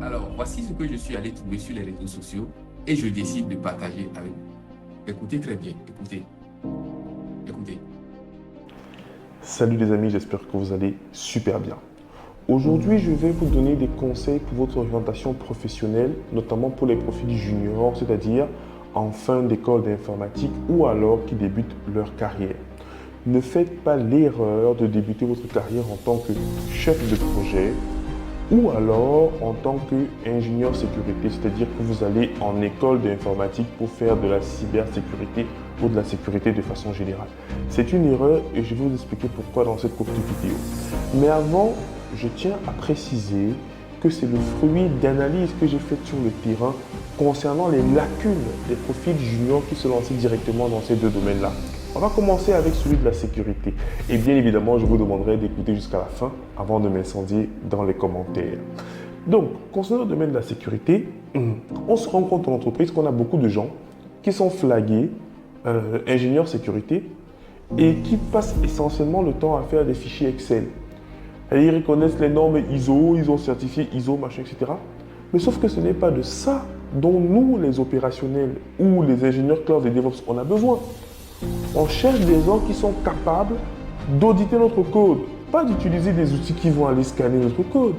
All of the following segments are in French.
Alors, voici ce que je suis allé trouver sur les réseaux sociaux et je décide de partager avec vous. Écoutez très bien, écoutez, écoutez. Salut les amis, j'espère que vous allez super bien. Aujourd'hui, je vais vous donner des conseils pour votre orientation professionnelle, notamment pour les profils juniors, c'est-à-dire en fin d'école d'informatique ou alors qui débutent leur carrière. Ne faites pas l'erreur de débuter votre carrière en tant que chef de projet ou alors en tant qu'ingénieur sécurité, c'est-à-dire que vous allez en école d'informatique pour faire de la cybersécurité ou de la sécurité de façon générale. C'est une erreur et je vais vous expliquer pourquoi dans cette courte vidéo. Mais avant, je tiens à préciser que c'est le fruit d'analyses que j'ai faites sur le terrain concernant les lacunes des profils juniors qui se lançaient directement dans ces deux domaines-là. On va commencer avec celui de la sécurité. Et bien évidemment, je vous demanderai d'écouter jusqu'à la fin avant de m'incendier dans les commentaires. Donc, concernant le domaine de la sécurité, on se rend compte en entreprise qu'on a beaucoup de gens qui sont flagués ingénieurs sécurité et qui passent essentiellement le temps à faire des fichiers Excel. Et ils reconnaissent les normes ISO, ils ont certifié ISO, machin, etc. Mais sauf que ce n'est pas de ça dont nous, les opérationnels ou les ingénieurs cloud et DevOps, on a besoin. On cherche des gens qui sont capables d'auditer notre code, pas d'utiliser des outils qui vont aller scanner notre code.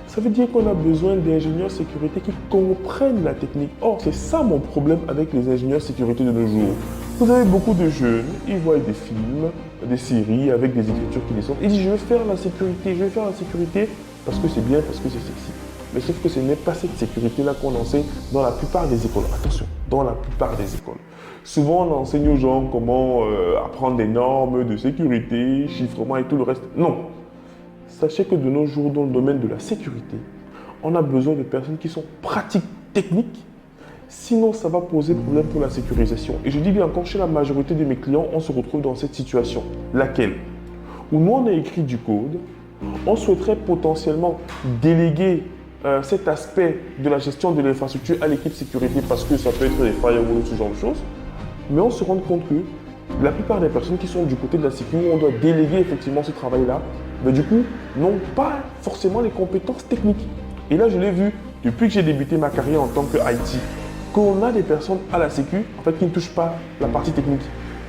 Ça veut dire qu'on a besoin d'ingénieurs sécurité qui comprennent la technique. Or, c'est ça mon problème avec les ingénieurs sécurité de nos jours. Vous avez beaucoup de jeunes, ils voient des films, des séries avec des écritures qui descendent. Ils disent je vais faire la sécurité, je vais faire la sécurité parce que c'est bien, parce que c'est sexy. Mais sauf que ce n'est pas cette sécurité-là qu'on enseigne dans la plupart des écoles. Attention, dans la plupart des écoles. Souvent, on enseigne aux gens comment apprendre des normes de sécurité, chiffrement et tout le reste. Non. Sachez que de nos jours, dans le domaine de la sécurité, on a besoin de personnes qui sont pratiques, techniques. Sinon, ça va poser problème pour la sécurisation. Et je dis bien encore, chez la majorité de mes clients, on se retrouve dans cette situation. Laquelle? Où nous, on a écrit du code, on souhaiterait potentiellement déléguer cet aspect de la gestion de l'infrastructure à l'équipe sécurité parce que ça peut être des firewalls ou ce genre de choses. Mais on se rend compte que la plupart des personnes qui sont du côté de la sécurité, où on doit déléguer effectivement ce travail-là, mais du coup, n'ont pas forcément les compétences techniques. Et là, je l'ai vu depuis que j'ai débuté ma carrière en tant que IT, qu'on a des personnes à la sécu, en fait, qui ne touchent pas la partie technique.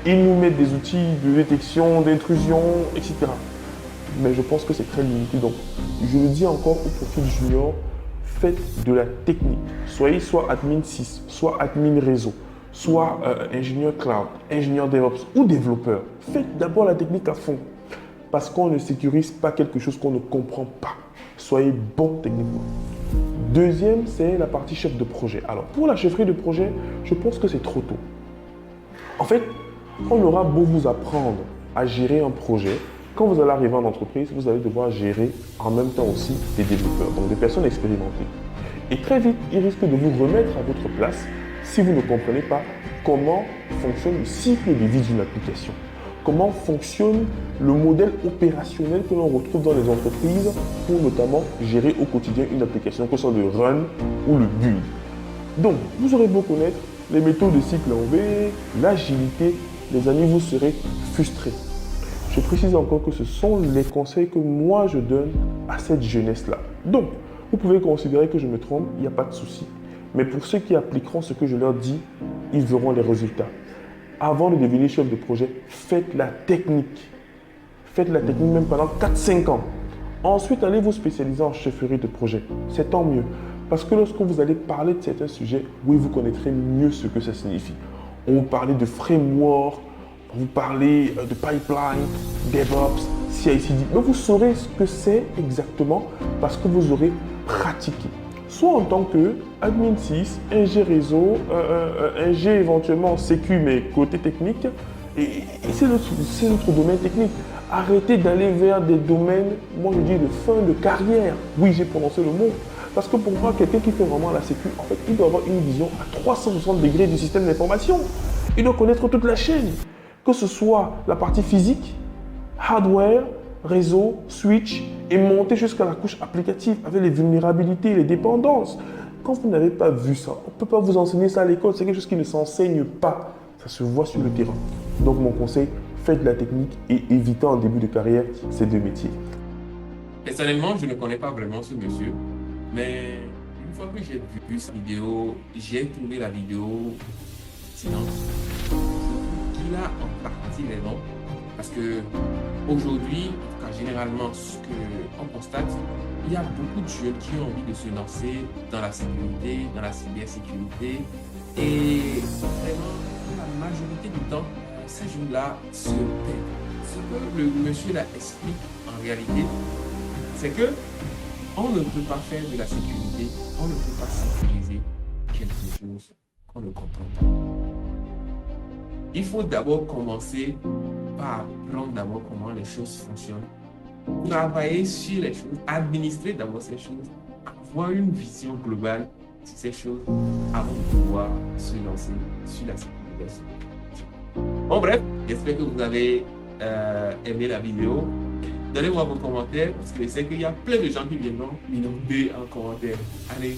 Ils nous mettent des outils de détection, d'intrusion, etc. Mais je pense que c'est très limité. Donc, je le dis encore au profil junior, faites de la technique. Soyez soit admin 6, soit admin réseau, soit ingénieur cloud, ingénieur DevOps ou développeur. Faites d'abord la technique à fond. Parce qu'on ne sécurise pas quelque chose qu'on ne comprend pas. Soyez bon techniquement. Deuxième, c'est la partie chef de projet. Alors, pour la chefferie de projet, je pense que c'est trop tôt. En fait, on aura beau vous apprendre à gérer un projet, quand vous allez arriver en entreprise, vous allez devoir gérer en même temps aussi des développeurs, donc des personnes expérimentées. Et très vite, il risque de vous remettre à votre place si vous ne comprenez pas comment fonctionne le cycle de vie d'une application. Comment fonctionne le modèle opérationnel que l'on retrouve dans les entreprises pour notamment gérer au quotidien une application, que ce soit le run ou le build. Donc, vous aurez beau connaître les méthodes de cycle en V, l'agilité, les amis, vous serez frustrés. Je précise encore que ce sont les conseils que moi je donne à cette jeunesse-là. Donc, vous pouvez considérer que je me trompe, il n'y a pas de souci. Mais pour ceux qui appliqueront ce que je leur dis, ils verront les résultats. Avant de devenir chef de projet, faites la technique. Faites la technique même pendant 4-5 ans. Ensuite, allez vous spécialiser en chefferie de projet. C'est tant mieux. Parce que lorsque vous allez parler de certains sujets, oui, vous connaîtrez mieux ce que ça signifie. On vous parler de framework, on vous parler de pipeline, DevOps, CI/CD. Mais vous saurez ce que c'est exactement parce que vous aurez pratiqué. Soit en tant que admin 6, ingé réseau, ingé éventuellement sécu mais côté technique. Et c'est notre domaine technique. Arrêtez d'aller vers des domaines, moi je dis de fin de carrière. Oui, j'ai prononcé le mot. Parce que pour moi, quelqu'un qui fait vraiment la sécu, en fait, il doit avoir une vision à 360 degrés du système d'information. Il doit connaître toute la chaîne. Que ce soit la partie physique, hardware, réseau, switch et monter jusqu'à la couche applicative avec les vulnérabilités, les dépendances. Quand vous n'avez pas vu ça, on ne peut pas vous enseigner ça à l'école. C'est quelque chose qui ne s'enseigne pas. Ça se voit sur le terrain. Donc mon conseil, faites de la technique et évitez en début de carrière ces deux métiers. Personnellement, je ne connais pas vraiment ce monsieur, mais Une fois que j'ai vu cette vidéo, j'ai trouvé la vidéo sinon, il a en partie raison. Parce que aujourd'hui, généralement, ce qu'on constate, il y a beaucoup de jeunes qui ont envie de se lancer dans la sécurité, dans la cybersécurité. Et vraiment, la majorité du temps, ces jeunes-là se perdent. Ce que le monsieur là explique en réalité, c'est que on ne peut pas faire de la sécurité, on ne peut pas sécuriser quelque chose qu'on ne comprend pas. Il faut d'abord commencer par apprendre d'abord comment les choses fonctionnent, travailler sur les choses, administrer d'abord ces choses, avoir une vision globale sur ces choses avant de pouvoir se lancer sur la sécurisation. Bon bref, j'espère que vous avez aimé la vidéo. Donnez-moi vos commentaires parce que je sais qu'il y a plein de gens qui viendront m'inonder en commentaire. Allez!